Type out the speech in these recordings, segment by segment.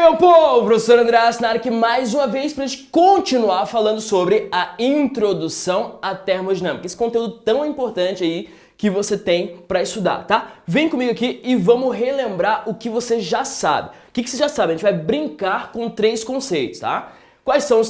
meu povo! Professor André Asnar aqui mais uma vez para a gente continuar falando sobre a introdução à termodinâmica. Esse conteúdo tão importante aí que você tem para estudar, tá? Vem comigo aqui e vamos relembrar o que você já sabe. O que você já sabe? A gente vai brincar com três conceitos, tá? Quais são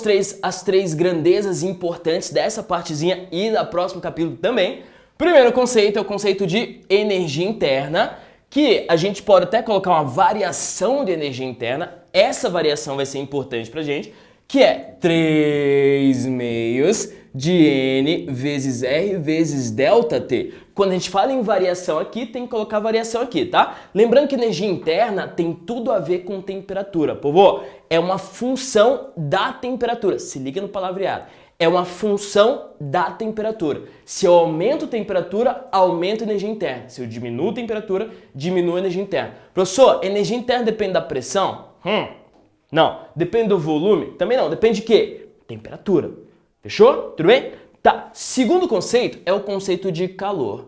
as três grandezas importantes dessa partezinha e da próximo capítulo também? Primeiro conceito é o conceito de energia interna, que a gente pode até colocar uma variação de energia interna. Essa variação vai ser importante pra gente, que é 3 meios de N vezes R vezes ΔT. Quando a gente fala em variação aqui, tem que colocar variação aqui, tá? Lembrando que energia interna tem tudo a ver com temperatura, povo. É uma função da temperatura. Se liga no palavreado. É uma função da temperatura. Se eu aumento a temperatura, aumento a energia interna. Se eu diminuo a temperatura, diminuo a energia interna. Professor, energia interna depende da pressão? Não. Depende do volume? Também não. Depende de quê? Temperatura. Fechou? Tudo bem? Tá. Segundo conceito é o conceito de calor.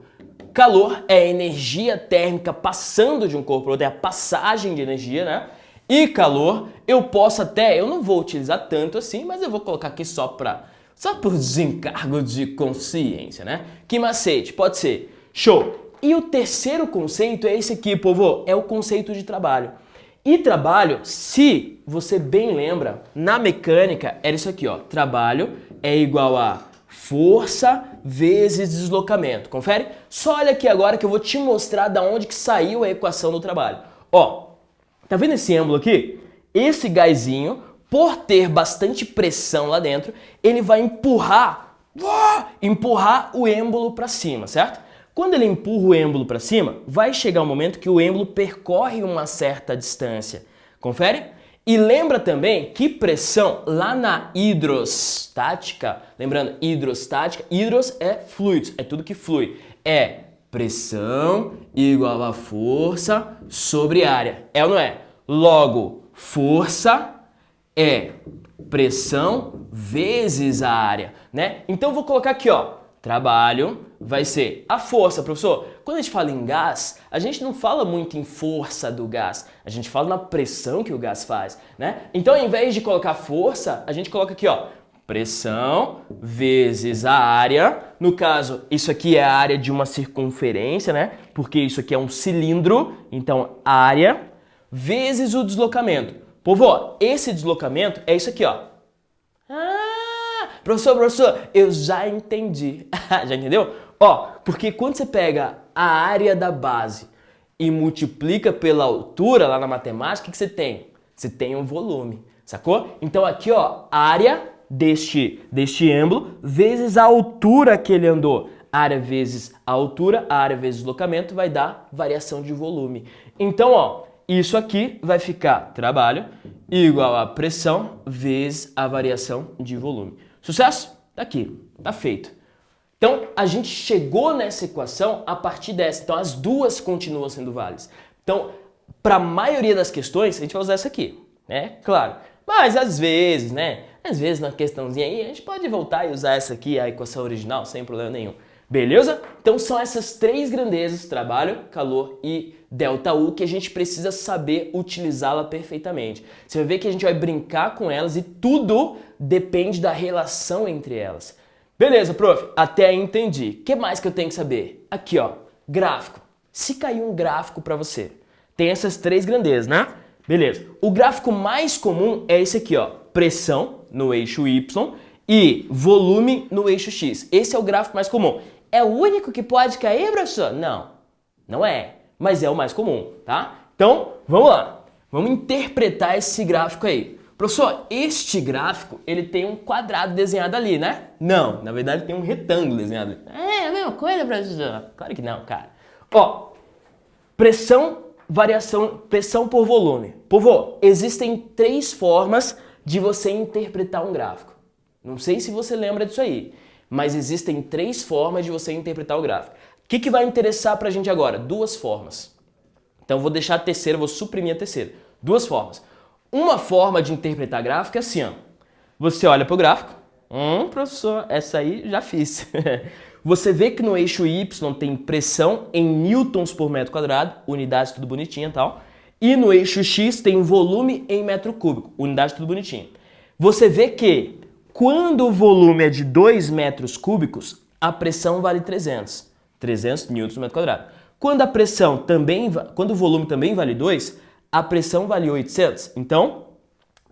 Calor é a energia térmica passando de um corpo para outro, é a passagem de energia, né? E calor, eu não vou utilizar tanto assim, mas eu vou colocar aqui só por desencargo de consciência, né? Que macete? Pode ser. Show! E o terceiro conceito é esse aqui, povo, é o conceito de trabalho. E trabalho, se você bem lembra, na mecânica era isso aqui, ó. Trabalho é igual a força vezes deslocamento. Confere? Só olha aqui agora que eu vou te mostrar da onde que saiu a equação do trabalho. Ó, tá vendo esse êmbolo aqui? Esse gásinho, por ter bastante pressão lá dentro, ele vai empurrar o êmbolo para cima, certo? Quando ele empurra o êmbolo para cima, vai chegar um momento que o êmbolo percorre uma certa distância. Confere? E lembra também que pressão lá na hidrostática, lembrando, hidrostática, hidros é fluidos, é tudo que flui. É pressão igual a força sobre área. É ou não é? Logo, força é pressão vezes a área, né? Então eu vou colocar aqui, ó, trabalho vai ser a força, professor. Quando a gente fala em gás, a gente não fala muito em força do gás, a gente fala na pressão que o gás faz, né? Então ao invés de colocar força, a gente coloca aqui, ó, pressão vezes a área. No caso, isso aqui é a área de uma circunferência, né? Porque isso aqui é um cilindro, então área vezes o deslocamento. Povo, esse deslocamento é isso aqui, ó. Professor, eu já entendi. Já entendeu? Ó, porque quando você pega a área da base e multiplica pela altura lá na matemática, o que você tem? Você tem um volume, sacou? Então aqui, ó, área deste êmbolo vezes a altura que ele andou. Área vezes a altura, área vezes o deslocamento vai dar variação de volume. Então, ó, isso aqui vai ficar trabalho igual a pressão vezes a variação de volume. Sucesso? Tá aqui, tá feito. Então, a gente chegou nessa equação a partir dessa. Então, as duas continuam sendo válidas. Então, para a maioria das questões, a gente vai usar essa aqui, né? Claro. Mas às vezes, né? Às vezes, na questãozinha aí, a gente pode voltar e usar essa aqui, a equação original, sem problema nenhum. Beleza? Então, são essas três grandezas, trabalho, calor e ΔU, que a gente precisa saber utilizá-la perfeitamente. Você vai ver que a gente vai brincar com elas e tudo depende da relação entre elas. Beleza, prof? Até aí entendi. O que mais que eu tenho que saber? Aqui, ó, gráfico. Se cair um gráfico para você, tem essas três grandezas, né? Beleza. O gráfico mais comum é esse aqui, ó, pressão no eixo Y e volume no eixo X. Esse é o gráfico mais comum. É o único que pode cair, professor? Não, não é, mas é o mais comum, tá? Então, vamos lá. Vamos interpretar esse gráfico aí. Professor, este gráfico, ele tem um quadrado desenhado ali, né? Não, na verdade tem um retângulo desenhado ali. É a mesma coisa, professor? Claro que não, cara. Ó, pressão, variação, pressão por volume. Povo, existem três formas de você interpretar um gráfico. Não sei se você lembra disso aí, mas existem três formas de você interpretar o gráfico. O que vai interessar pra gente agora? Duas formas. Então eu vou deixar a terceira, vou suprimir a terceira. Duas formas. Uma forma de interpretar gráfico é assim, ó. Você olha para o gráfico. Professor, essa aí já fiz. Você vê que no eixo Y tem pressão em newtons por metro quadrado, unidades tudo bonitinho e tal. E no eixo X tem o volume em metro cúbico, unidade tudo bonitinho. Você vê que quando o volume é de 2 metros cúbicos, a pressão vale 300 newtons por metro quadrado. Quando quando o volume também vale 2, a pressão vale 800. Então,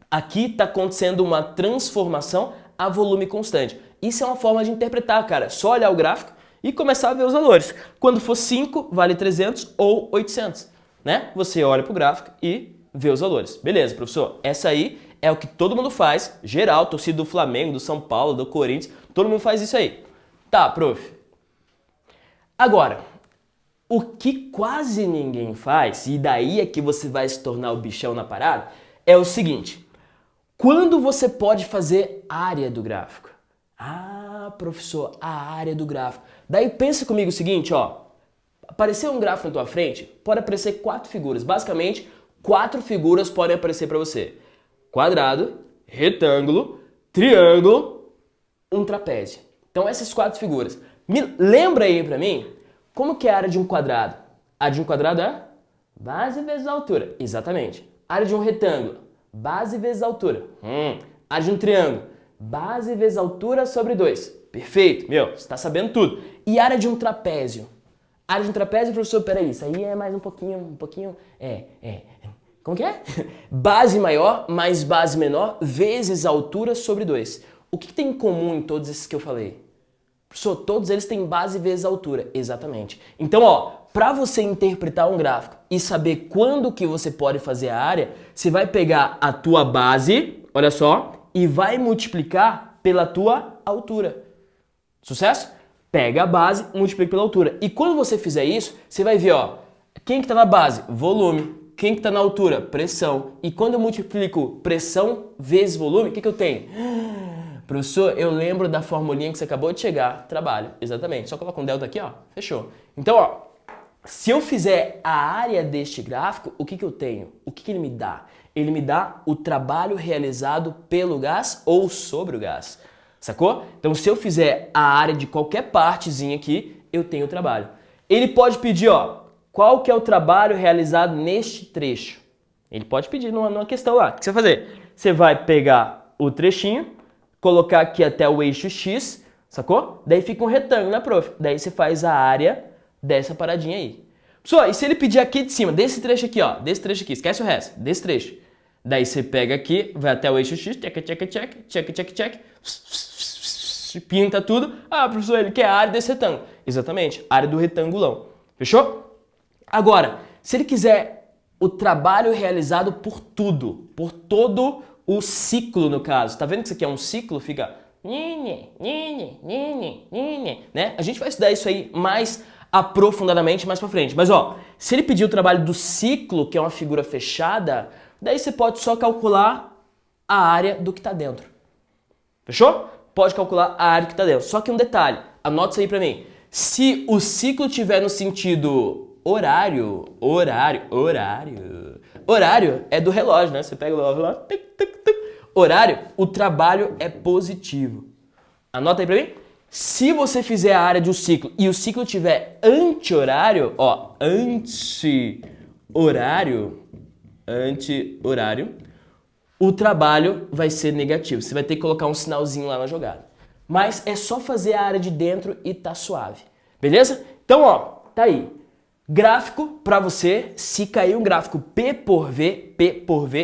aqui está acontecendo uma transformação a volume constante. Isso é uma forma de interpretar, cara. Só olhar o gráfico e começar a ver os valores. Quando for 5, vale 300 ou 800, né? Você olha para o gráfico e vê os valores. Beleza, professor? Essa aí é o que todo mundo faz, geral, torcida do Flamengo, do São Paulo, do Corinthians, todo mundo faz isso aí. Tá, prof. Agora, o que quase ninguém faz, e daí é que você vai se tornar o bichão na parada, é o seguinte. Quando você pode fazer área do gráfico? Ah, professor, a área do gráfico. Daí pensa comigo o seguinte, ó. Apareceu um gráfico na tua frente, pode aparecer 4 figuras. Basicamente, 4 figuras podem aparecer para você. Quadrado, retângulo, triângulo, um trapézio. Então essas 4 figuras. Lembra aí para mim, como que é a área de um quadrado? A área de um quadrado é base vezes altura. Exatamente. A área de um retângulo, base vezes altura. Área de um triângulo, base vezes altura sobre 2. Perfeito, meu, você está sabendo tudo. E a área de um trapézio? A área de um trapézio, professor, peraí, isso aí é mais um pouquinho, como que é? Base maior mais base menor vezes altura sobre 2. O que tem em comum em todos esses que eu falei? Professor, todos eles têm base vezes altura. Exatamente. Então, ó, para você interpretar um gráfico e saber quando que você pode fazer a área, você vai pegar a tua base, olha só, e vai multiplicar pela tua altura. Sucesso? Pega a base, multiplica pela altura. E quando você fizer isso, você vai ver, ó, quem que tá na base? Volume. Quem que tá na altura? Pressão. E quando eu multiplico pressão vezes volume, o que eu tenho? Professor, eu lembro da formulinha que você acabou de chegar. Trabalho. Exatamente. Só coloca um delta aqui, ó. Fechou. Então, ó, se eu fizer a área deste gráfico, o que eu tenho? O que ele me dá? Ele me dá o trabalho realizado pelo gás ou sobre o gás. Sacou? Então, se eu fizer a área de qualquer partezinha aqui, eu tenho o trabalho. Ele pode pedir, ó, qual que é o trabalho realizado neste trecho? Ele pode pedir numa questão lá. O que você vai fazer? Você vai pegar o trechinho, colocar aqui até o eixo X, sacou? Daí fica um retângulo, né, prof? Daí você faz a área dessa paradinha aí. Pessoal, e se ele pedir aqui de cima, desse trecho aqui, ó, desse trecho aqui, esquece o resto, desse trecho. Daí você pega aqui, vai até o eixo X, check, pinta tudo. Ah, professor, ele quer a área desse retângulo. Exatamente, área do retangulão. Fechou? Agora, se ele quiser o trabalho realizado por tudo, por todo o ciclo no caso. Tá vendo que isso aqui é um ciclo? Fica né? A gente vai estudar isso aí mais aprofundadamente mais pra frente. Mas ó, se ele pedir o trabalho do ciclo, que é uma figura fechada, daí você pode só calcular a área do que tá dentro. Fechou? Pode calcular a área que tá dentro. Só que um detalhe, anota isso aí pra mim. Se o ciclo tiver no sentido horário é do relógio, né? Você pega o relógio, horário, o trabalho é positivo. Anota aí pra mim. Se você fizer a área de um ciclo e o ciclo tiver anti-horário, ó, anti-horário, o trabalho vai ser negativo. Você vai ter que colocar um sinalzinho lá na jogada. Mas é só fazer a área de dentro e tá suave. Beleza? Então, ó, tá aí. Gráfico para você, se cair um gráfico P por V,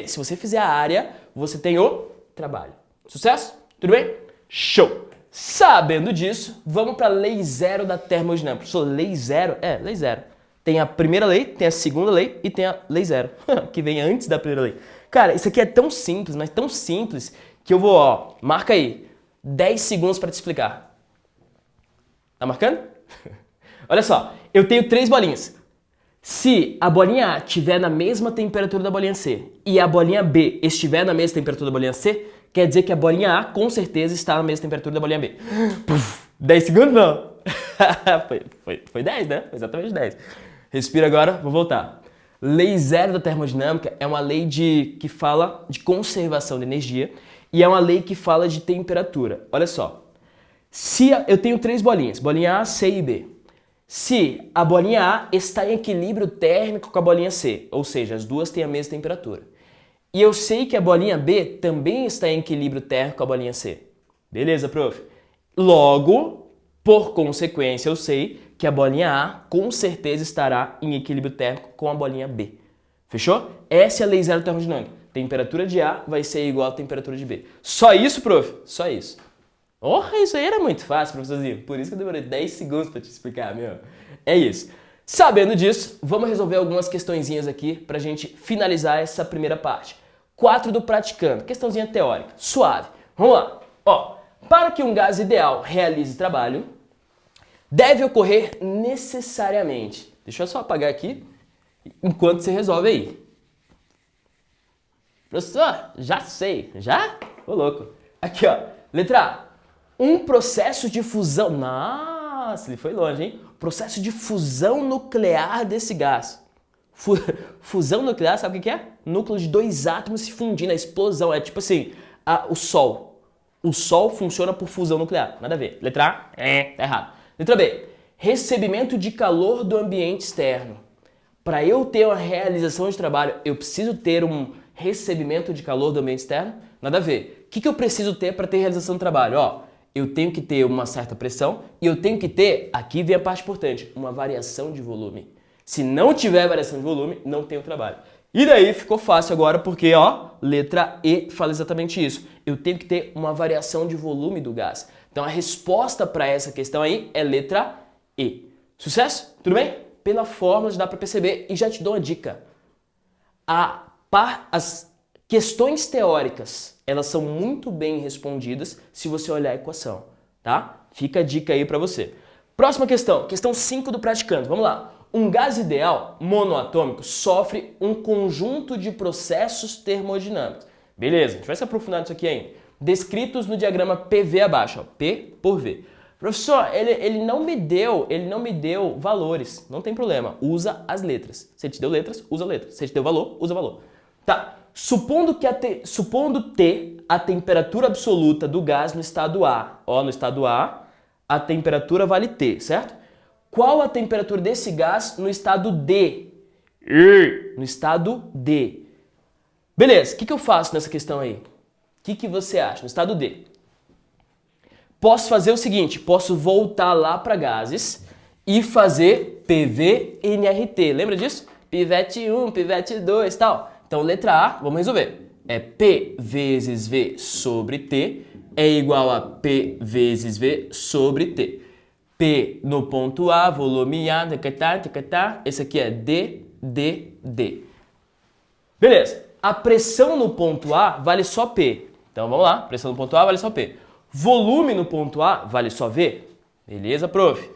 se você fizer a área, você tem o trabalho. Sucesso? Tudo bem? Show! Sabendo disso, vamos para a lei zero da termodinâmica. Professor, lei zero? É, lei zero. Tem a primeira lei, tem a segunda lei e tem a lei zero, que vem antes da primeira lei. Cara, isso aqui é tão simples, mas tão simples, que eu vou, ó, marca aí, 10 segundos para te explicar. Tá marcando? Olha só, eu tenho 3 bolinhas. Se a bolinha A estiver na mesma temperatura da bolinha C e a bolinha B estiver na mesma temperatura da bolinha C, quer dizer que a bolinha A com certeza está na mesma temperatura da bolinha B. 10 segundos não. foi 10, né? Foi exatamente 10. Respira agora, vou voltar. Lei zero da termodinâmica é uma lei que fala de conservação de energia e é uma lei que fala de temperatura. Olha só. Se eu tenho 3 bolinhas, bolinha A, C e B. se a bolinha A está em equilíbrio térmico com a bolinha C, ou seja, as duas têm a mesma temperatura. E eu sei que a bolinha B também está em equilíbrio térmico com a bolinha C. Beleza, prof? Logo, por consequência, eu sei que a bolinha A com certeza estará em equilíbrio térmico com a bolinha B. Fechou? Essa é a lei zero termodinâmica. Temperatura de A vai ser igual à temperatura de B. Só isso, prof? Só isso. Isso aí era muito fácil, professorzinho. Por isso que eu demorei 10 segundos para te explicar, meu. É isso. Sabendo disso, vamos resolver algumas questõezinhas aqui pra gente finalizar essa primeira parte. 4 do praticando. Questãozinha teórica. Suave. Vamos lá. Para que um gás ideal realize trabalho, deve ocorrer necessariamente. Deixa eu só apagar aqui enquanto você resolve aí. Professor, já sei. Já? Ô louco. Aqui, ó. Letra A. Um processo de fusão... Nossa, ele foi longe, hein? Processo de fusão nuclear desse gás. Fusão nuclear, sabe o que é? Núcleo de dois átomos se fundindo, a explosão. É tipo assim, o Sol. O Sol funciona por fusão nuclear. Nada a ver. Letra A? Tá errado. Letra B. Recebimento de calor do ambiente externo. Para eu ter uma realização de trabalho, eu preciso ter um recebimento de calor do ambiente externo? Nada a ver. O que eu preciso ter para ter realização de trabalho? Eu tenho que ter uma certa pressão e eu tenho que ter, aqui vem a parte importante, uma variação de volume. Se não tiver variação de volume, não tem o trabalho. E daí ficou fácil agora porque, letra E fala exatamente isso. Eu tenho que ter uma variação de volume do gás. Então a resposta para essa questão aí é letra E. Sucesso? Tudo bem? Pela fórmula já dá para perceber e já te dou uma dica. As questões teóricas, elas são muito bem respondidas se você olhar a equação, tá? Fica a dica aí para você. Próxima questão, questão 5 do praticando. Vamos lá. Um gás ideal monoatômico sofre um conjunto de processos termodinâmicos. Beleza, a gente vai se aprofundar nisso aqui ainda. Descritos no diagrama PV abaixo, P por V. Professor, ele não me deu valores. Não tem problema, usa as letras. Se ele te deu letras, usa letras. Se ele te deu valor, usa valor. Tá, supondo T a temperatura absoluta do gás no estado A. No estado A, a temperatura vale T, certo? Qual a temperatura desse gás no estado D? No estado D. Beleza, o que eu faço nessa questão aí? O que você acha? No estado D. Posso fazer o seguinte, posso voltar lá para gases e fazer PV-NRT. Lembra disso? Pivete 1, pivete 2 e tal. Então, letra A, vamos resolver. É P vezes V sobre T é igual a P vezes V sobre T. P no ponto A, volume A, esse aqui é D, D, D. Beleza. A pressão no ponto A vale só P. Então, vamos lá. Pressão no ponto A vale só P. Volume no ponto A vale só V. Beleza, prof?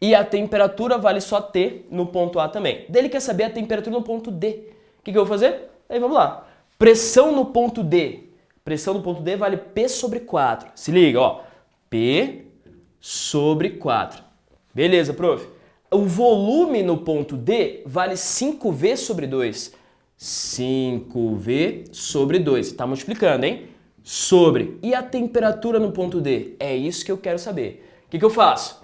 E a temperatura vale só T no ponto A também. Daí ele quer saber a temperatura no ponto D. O que eu vou fazer? Aí vamos lá. Pressão no ponto D. Pressão no ponto D vale P sobre 4. Se liga, P sobre 4. Beleza, prof? O volume no ponto D vale 5V sobre 2. 5V sobre 2. Tá multiplicando, hein? Sobre. E a temperatura no ponto D? É isso que eu quero saber. O que eu faço?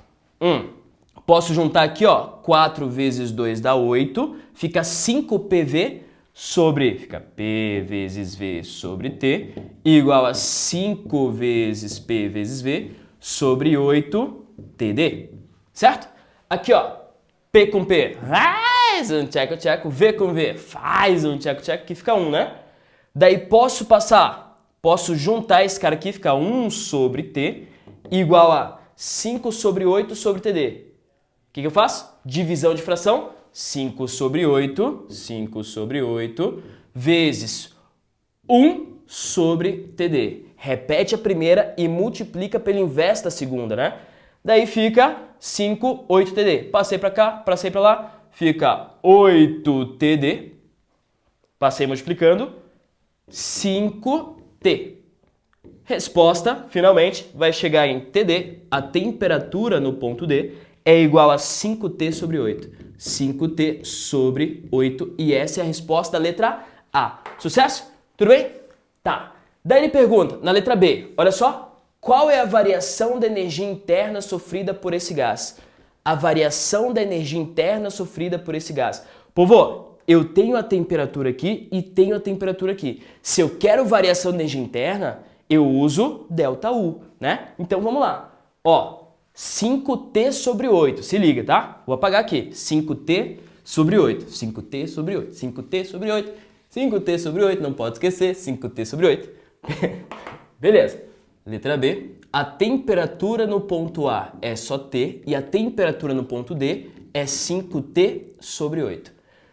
Posso juntar aqui, 4 vezes 2 dá 8. Fica 5PV sobre, fica P vezes V sobre T, igual a 5 vezes P vezes V sobre 8 TD, certo? Aqui, P com P, faz um tcheco-tcheco, V com V, faz um tcheco-tcheco, que fica 1, né? Daí posso juntar esse cara aqui, fica 1 sobre T, igual a 5 sobre 8 sobre TD. O que eu faço? Divisão de fração. 5 sobre 8 vezes 1 sobre TD. Repete a primeira e multiplica pelo inverso da segunda, né? Daí fica 5, 8 TD. Passei para cá, passei para lá, fica 8 TD. Passei multiplicando, 5T. Resposta, finalmente, vai chegar em TD. A temperatura no ponto D é igual a 5T sobre 8. 5T sobre 8. E essa é a resposta da letra A. Sucesso? Tudo bem? Tá. Daí ele pergunta, na letra B, olha só. Qual é a variação da energia interna sofrida por esse gás? a variação da energia interna sofrida por esse gás. Povo, eu tenho a temperatura aqui e tenho a temperatura aqui. Se eu quero variação da energia interna, eu uso ΔU, né? Então vamos lá. Ó, 5T sobre 8. Se liga, tá? Vou apagar aqui. 5T sobre 8. 5T sobre 8. 5T sobre 8. 5T sobre 8. Não pode esquecer. 5T sobre 8. Beleza. Letra B. A temperatura no ponto A é só T e a temperatura no ponto D é 5T sobre 8.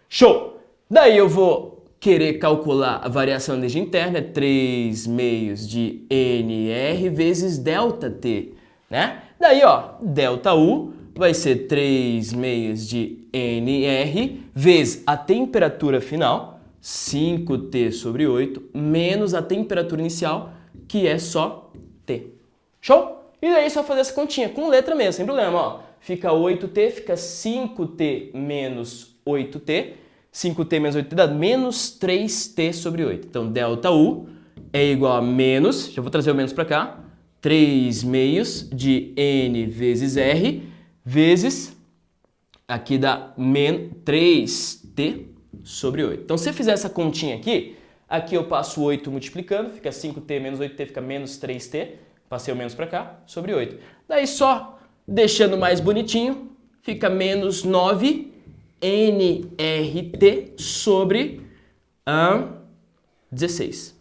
Show! Daí eu vou querer calcular a variação da energia interna, é 3 meios de NR vezes ΔT, né? Daí, ó, ΔU vai ser 3 meios de NR vezes a temperatura final, 5T sobre 8, menos a temperatura inicial, que é só T. Show? E daí é só fazer essa continha, com letra mesmo, sem problema, ó. Fica 8T, fica 5T menos 8T. 5T menos 8T dá menos 3T sobre 8. Então, ΔU é igual a menos, já vou trazer o menos para cá, 3 meios de N vezes R, vezes, aqui dá 3T sobre 8. Então, se você fizer essa continha aqui, aqui eu passo 8 multiplicando, fica 5T menos 8T, fica menos 3T, passei o menos para cá, sobre 8. Daí só deixando mais bonitinho, fica menos 9 nRT sobre 16.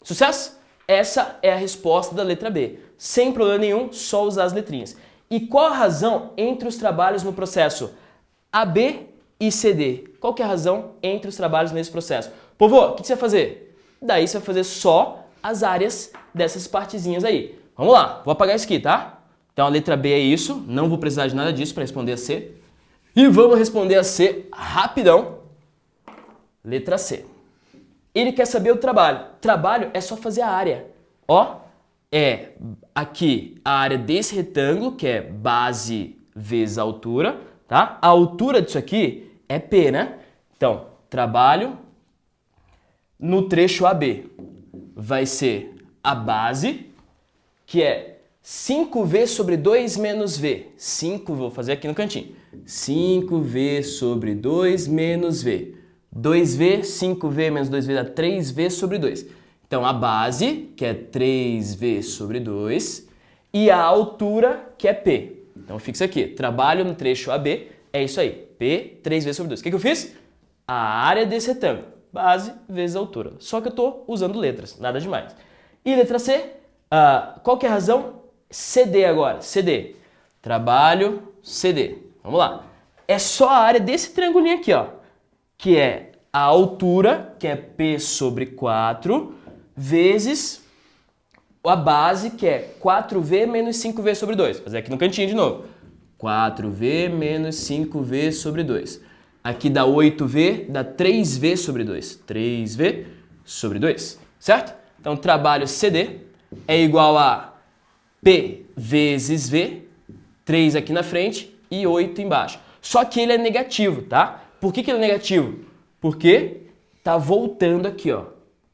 Sucesso? Essa é a resposta da letra B. Sem problema nenhum, só usar as letrinhas. E qual a razão entre os trabalhos no processo AB e CD? Qual que é a razão entre os trabalhos nesse processo? Povo, o que você vai fazer? Daí você vai fazer só as áreas dessas partezinhas aí. Vamos lá, vou apagar isso aqui, tá? Então a letra B é isso, não vou precisar de nada disso para responder a C. E vamos responder a C rapidão. Letra C. Ele quer saber o trabalho. Trabalho é só fazer a área. Ó, é aqui a área desse retângulo, que é base vezes a altura, tá? A altura disso aqui é P, né? Então, trabalho no trecho AB vai ser a base, que é 5V sobre 2 menos V. 5, vou fazer aqui no cantinho. 5V sobre 2 menos V. 2V, 5V menos 2V dá 3V sobre 2. Então, a base, que é 3V sobre 2, e a altura, que é P. Então, fixa aqui. Trabalho no trecho AB é isso aí. P, 3V sobre 2. O que eu fiz? A área desse retângulo. Base vezes a altura. Só que eu estou usando letras, nada demais. E letra C, qual que é a razão? CD agora. CD. Trabalho CD. Vamos lá. É só a área desse triangulinho aqui, ó, que é a altura, que é P sobre 4, vezes a base, que é 4V menos 5V sobre 2. Vou fazer aqui no cantinho de novo. 4V menos 5V sobre 2. Aqui dá 8V, dá 3V sobre 2. 3V sobre 2, certo? Então, trabalho CD é igual a P vezes V, 3 aqui na frente e 8 embaixo. Só que ele é negativo, tá? Por que ele é negativo? Porque tá voltando aqui, ó.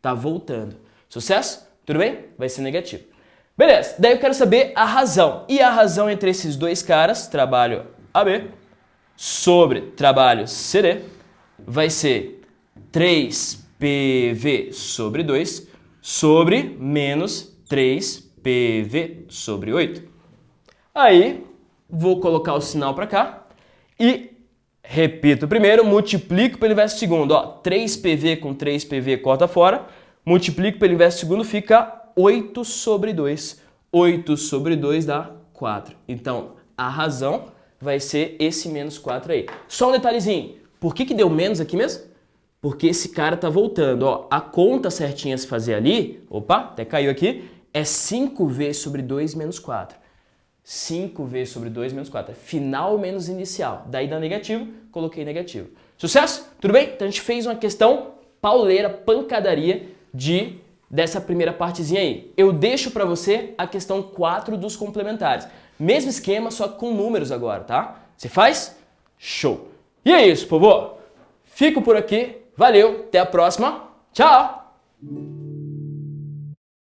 Tá voltando. Sucesso? Tudo bem? Vai ser negativo. Beleza. Daí eu quero saber a razão. E a razão entre esses dois caras, trabalho AB, sobre trabalho CD, vai ser 3PV sobre 2 sobre menos 3PV sobre 8. Aí, vou colocar o sinal para cá e repito primeiro, multiplico pelo inverso segundo. Ó, 3PV com 3PV corta fora, multiplico pelo inverso segundo, fica 8 sobre 2. 8 sobre 2 dá 4. Então, a razão vai ser esse menos 4 aí. Só um detalhezinho. Por que deu menos aqui mesmo? Porque esse cara tá voltando. Ó, a conta certinha a se fazer ali, opa, até caiu aqui, é 5V sobre 2 menos 4. 5V sobre 2 menos 4. É final menos inicial. Daí dá negativo, coloquei negativo. Sucesso? Tudo bem? Então a gente fez uma questão pauleira, pancadaria dessa primeira partezinha aí. Eu deixo para você a questão 4 dos complementares. Mesmo esquema, só com números agora, tá? Você faz? Show! E é isso, povo! Fico por aqui. Valeu, até a próxima. Tchau!